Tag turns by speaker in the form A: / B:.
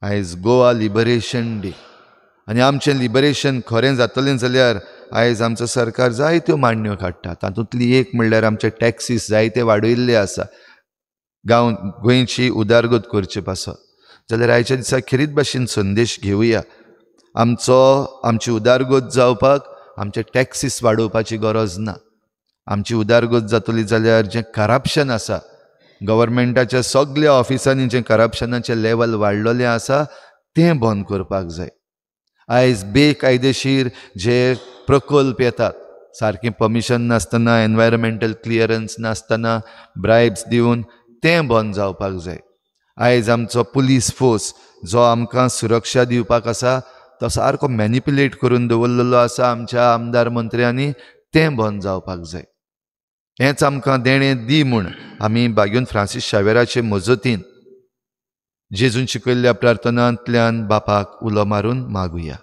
A: आयज Goa liberation day आनी आमचें लिबरेशन खरें जातलें जाल्यार आयज आमचो सरकार जायत्यो मांडण्यो काडटा. तातूंतली एक म्हणल्यार आमचे टॅक्सीस जायते वाडयल्ले आसा गोंयची उदारगत करचे पासत. जाल्यार आयच्या दिसा खेरीत भाशेन संदेश घेवया. आमची उदारगत जावपाक आमचे टॅक्सीस वाडोवपाची गरज ना. आमची उदारगत जातली जाल्यार जें करप्शन आसा गव्हर्मेंटाच्या सगळ्या ऑफिसांनी जें करप्शनाचें लेवल वाडलेलें आसा तें बंद करपाक जाय. आयज बेकायदेशीर जे प्रकल्प येतात सारकें परमिशन नासतना एनवायरमेंटल क्लियरन्स नासतना ब्रायब्स दिवन तें बंद जावपाक जाय. आयज आमचो पुलीस फोर्स जो आमकां सुरक्षा दिवपाक आसा तो सारको मॅनिप्युलेट करून दवरलेलो आसा आमच्या आमदार मंत्र्यांनी, तें बंद जावपाक जाय. हेंच आमकां देणें दी म्हूण आमी बागेवन फ्रांसीस शावेराचे मजतीन जेजून शिकयल्ल्या प्रार्थनांतल्यान बापाक उलो मारून मागुया.